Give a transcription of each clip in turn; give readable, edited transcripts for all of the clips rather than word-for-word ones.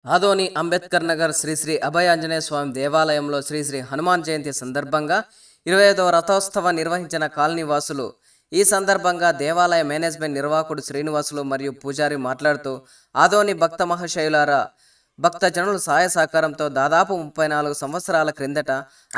ఆదోని అంబేద్కర్ నగర్ శ్రీ శ్రీ అభయాంజనేయ స్వామి దేవాలయంలో శ్రీ శ్రీ హనుమాన్ జయంతి సందర్భంగా 25వ రథోత్సవ నిర్వహించిన కాలనీ వాసులు. ఈ సందర్భంగా దేవాలయ మేనేజ్మెంట్ నిర్వాహకుడు శ్రీనివాసులు మరియు పూజారి మాట్లాడుతూ, ఆదోని భక్త మహాశయులారా, భక్తజనుల సహాయ సహకారంతో దాదాపు 34 సంవత్సరాల క్రిందట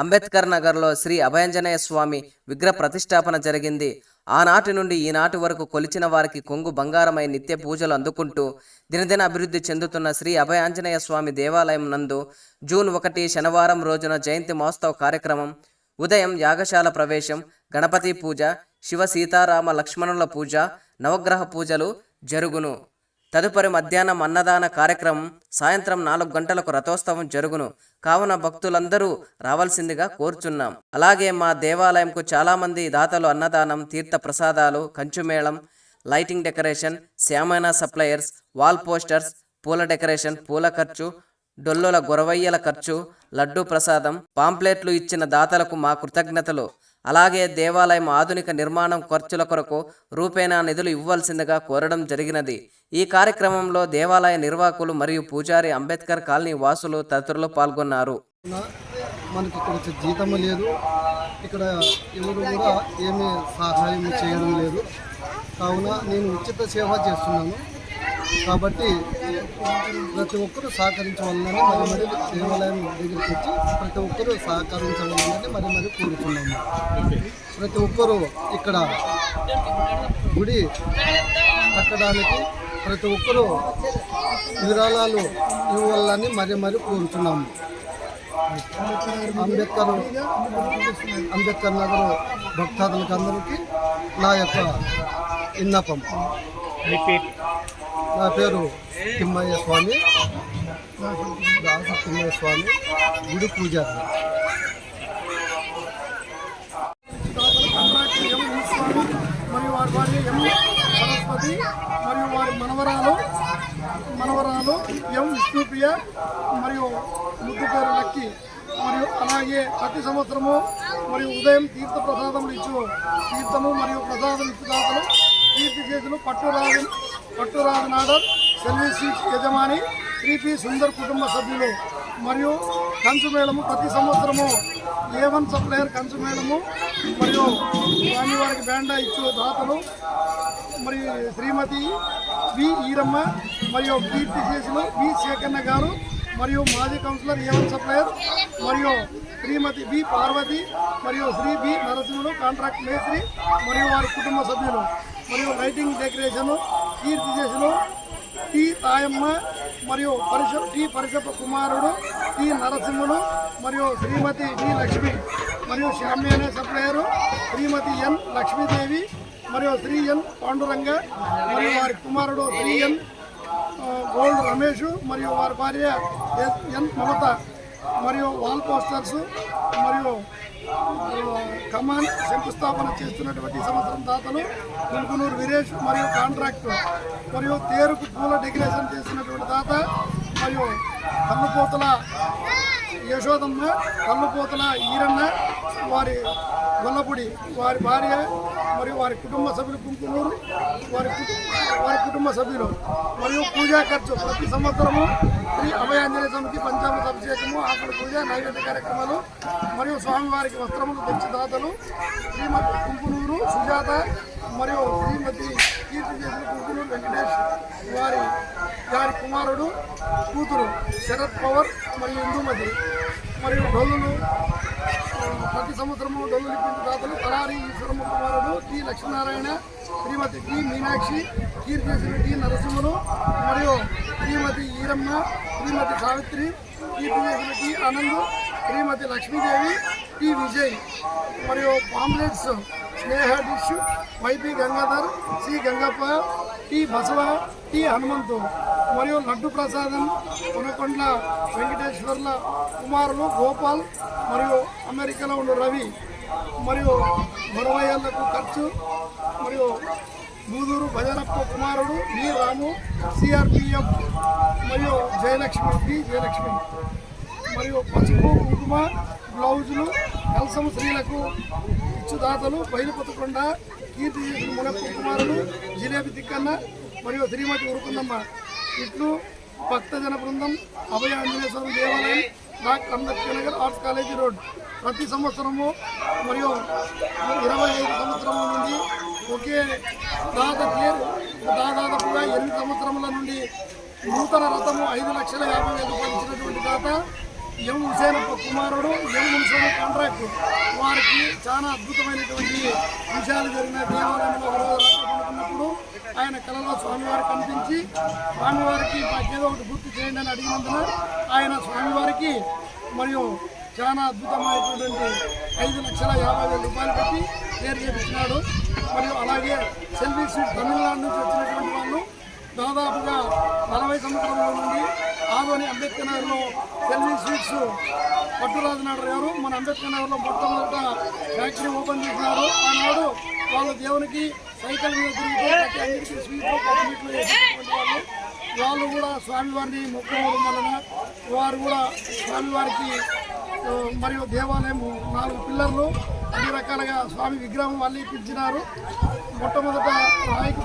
అంబేద్కర్ నగర్లో శ్రీ అభయాంజనేయ స్వామి విగ్రహ ప్రతిష్టాపన జరిగింది. ఆనాటి నుండి ఈనాటి వరకు కొలిచిన వారికి కొంగు బంగారమై నిత్య పూజలు అందుకుంటూ దినదిన అభివృద్ధి చెందుతున్న శ్రీ అభయాంజనేయ స్వామి దేవాలయం నందు జూన్ 1 శనివారం రోజున జయంతి మహోత్సవ కార్యక్రమం ఉదయం యాగశాల ప్రవేశం, గణపతి పూజ, శివ సీతారామ లక్ష్మణుల పూజ, నవగ్రహ పూజలు జరుగును. తదుపరి మధ్యాహ్నం అన్నదాన కార్యక్రమం, సాయంత్రం 4 గంటలకు రథోత్సవం జరుగును. కావున భక్తులందరూ రావాల్సిందిగా కోరుచున్నాం. అలాగే మా దేవాలయంకు చాలామంది దాతలు అన్నదానం, తీర్థ ప్రసాదాలు, కంచుమేళం, లైటింగ్ డెకరేషన్, శ్యామనా సప్లయర్స్, వాల్ పోస్టర్స్, పూల డెకరేషన్, పూల ఖర్చు, డొల్లుల గొరవయ్యల ఖర్చు, లడ్డూ ప్రసాదం, పాంప్లెట్లు ఇచ్చిన దాతలకు మా కృతజ్ఞతలు. అలాగే దేవాలయం ఆధునిక నిర్మాణం ఖర్చుల కొరకు రూపేణా నిధులు ఇవ్వాల్సిందిగా కోరడం జరిగినది. ఈ కార్యక్రమంలో దేవాలయ నిర్వాహకులు మరియు పూజారి, అంబేద్కర్ కాలనీ వాసులు తదితరులు పాల్గొన్నారు. మనకి ఇక్కడ వచ్చే జీతము లేదు, ఇక్కడ ఎవరు కూడా ఏమీ సహాయం చేయడం లేదు. కావున నేను ఉచిత సేవ చేస్తున్నాను. కాబట్టి ప్రతి ఒక్కరూ సహకరించవాలని మరి దేవాలయం దగ్గరికి వచ్చి ప్రతి ఒక్కరూ సహకరించవాలని మరి కోరుతున్నాము. ప్రతి ఒక్కరూ ఇక్కడ గుడి కట్టడానికి ప్రతి ఒక్కరూ విరాళాలు ఇవ్వాలని మరి కోరుతున్నాము. అంబేద్కర్ నగర్ భక్తాదులకు అందరికీ నా యొక్క విన్నపం. నా పేరు తిమ్మయ్య స్వామి, తిమ్మయ్య స్వామి, గుడి పూజారి. మరియు వారి భార్య ఎం సరస్వతి మరియు వారి మనవరాలు ఎం విష్ణుప్రియ మరియు ముద్దు పేరు లక్కి. మరియు అలాగే ప్రతి సంవత్సరము మరియు ఉదయం తీర్థ ప్రసాదములు ఇచ్చు తీర్థము మరియు ప్రసాదం ఇచ్చు దాతలు, కీర్తి చేతులు, పట్టురాజనాథర్ సెల్వీ యజమాని, 3P సుందర్ కుటుంబ సభ్యులు మరియు కంచుమేళము ప్రతి సంవత్సరము A1 సప్లయర్ కంచుమేళము మరియు స్వామివారికి బ్యాండా ఇచ్చు దాతలు మరియు శ్రీమతి వి ఈరమ్మ మరియు కీర్తి చేసులు వి శేఖన్న గారు మరియు మాజీ కౌన్సిలర్ A1 సప్లయర్ మరియు శ్రీమతి బి పార్వతి మరియు శ్రీ బి నరసింహులు కాంట్రాక్ట్ మేస్త్రి మరియు వారి కుటుంబ సభ్యులు మరియు లైటింగ్ డెకరేషను కీర్తి చేసులు టి తాయమ్మ మరియు పరిషప కుమారుడు టి నరసింహులు మరియు శ్రీమతి డి లక్ష్మి మరియు శామ్యానే సప్లయరు శ్రీమతి ఎన్ లక్ష్మీదేవి మరియు శ్రీ ఎన్ పాండురంగ మరియు వారి కుమారుడు శ్రీ ఎన్ గోల్డ్ రమేష్ మరియు వారి భార్య ఎన్ మమత మరియు వాల్ పోస్టర్స్ మరియు కమాన్ శంకుస్థాపన చేస్తున్నటువంటి సంవత్సరం దాతలు గుంకునూరు వీరేష్ మరియు కాంట్రాక్టర్ మరియు తేరుకు పూల డెకరేషన్ చేస్తున్నటువంటి దాత మరియు కల్లుపోతల యశోదమ్మ, కల్లుపోతల ఈరన్న, వారి గొల్లపూడి వారి భార్య మరియు వారి కుటుంబ సభ్యులు కుంకునూరు వారి కుటుంబ సభ్యులు మరియు పూజా ఖర్చు ప్రతి సంవత్సరము శ్రీ అభయాంజనేయ స్వామికి పంచామృత అభిషేకము, ఆకుల పూజ, నైవేద్య కార్యక్రమాలు మరియు స్వామివారికి వస్త్రములు తెచ్చి దాతలు శ్రీమతి కుంకునూరు సుజాత మరియు శ్రీమతి కీర్తి చేసిన కుంకునూరు వెంకటేష్ వారి కుమారుడు కూతురు శరత్ పవర్ మరియు ఇందుమతి మరియు డొల్లులు ప్రతి సంవత్సరము డొల్లు లిప్పించే దాతలు తలారి ఈశ్వరమ్మ కుమారుడు టి లక్ష్మీనారాయణ, శ్రీమతి టి మీనాక్షి, కీర్తి చేసిన టి నరసింహులు మరియు శ్రీమతి ఈరమ్మ, శ్రీమతి సావిత్రి, కీర్తి చేసిన టి ఆనంద్, శ్రీమతి లక్ష్మీదేవి, టి విజయ్ మరియు pamphlets Sneha dish YP Gangadhar, C Gangappa, T Basava, T Hanumanthu మరియు లడ్డు ప్రసాదం కొనకొండ వెంకటేశ్వర్ల కుమారులు గోపాల్ మరియు అమెరికాలో ఉన్న రవి మరియు 20 ఏళ్లకు ఖర్చు మరియు బూదూరు భజనప్ప కుమారుడు వి రాము, సిఆర్పిఎఫ్ మరియు జయలక్ష్మి మరియు పసుపు కుంకుమ బ్లౌజులు కలసం స్త్రీలకు ఇచ్చుదాతలు బయలుపొత్తకొండ, కీర్తి మునప్ప కుమారుడు జిలేబి తిక్కన్న మరియు శ్రీమతి ఉరుకుందమ్మ. ఇట్లు భక్తజన బృందం అభయ ఆంజనేయ స్వామి దేవాలయం doctor Ambedkar Nagar arts college road ప్రతి సంవత్సరము మరియు 25 సంవత్సరముల నుండి ఒకే దాదాపుగా 8 సంవత్సరముల నుండి నూతన రథము 5,50,000 రూపాయలు ఇచ్చినటువంటి దాత ఎం హుసేనప్ప కుమారుడు ఎం మున్సిపల్ కాంట్రాక్టు వారికి చాలా అద్భుతమైనటువంటి విషయాలు జరిగిన దేవాలయంలో కొనుక్కున్నప్పుడు ఆయన కళలో స్వామివారికి కనిపించి స్వామివారికి మాకేదో ఒకటి గుర్తు చేయండి అని అడిగినందున ఆయన స్వామివారికి మరియు చాలా అద్భుతమైనటువంటి 5,50,000 రూపాయలు పెట్టి పేరు చేపించినాడు. మరియు అలాగే సెల్ఫీ స్వీట్ తమిళనాడు నుంచి వచ్చినటువంటి వాళ్ళు దాదాపుగా 40 సంవత్సరాల నుండి ఆదోని అంబేద్కర్ నగర్లో సెల్ఫీ స్వీట్స్ పట్టురాజునాడు గారు మన అంబేద్కర్ నగర్లో మొట్టమొదట ఫ్యాక్టరీ ఓపెన్ చేసినారు. ఆనాడు వాళ్ళు దేవునికి సైకిల్ మీద తిరిగితే ప్రతి అంగడికి స్వీట్లు పట్టుమిట్లు వేసేటటువంటి వాళ్ళు కూడా స్వామివారిని మొక్కుకోవడం వలన వారు కూడా స్వామివారికి మరియు దేవాలయం 4 పిల్లర్లు అన్ని రకాలుగా స్వామి విగ్రహం వాళ్ళు ఇప్పించినారు. మొట్టమొదట రాయికి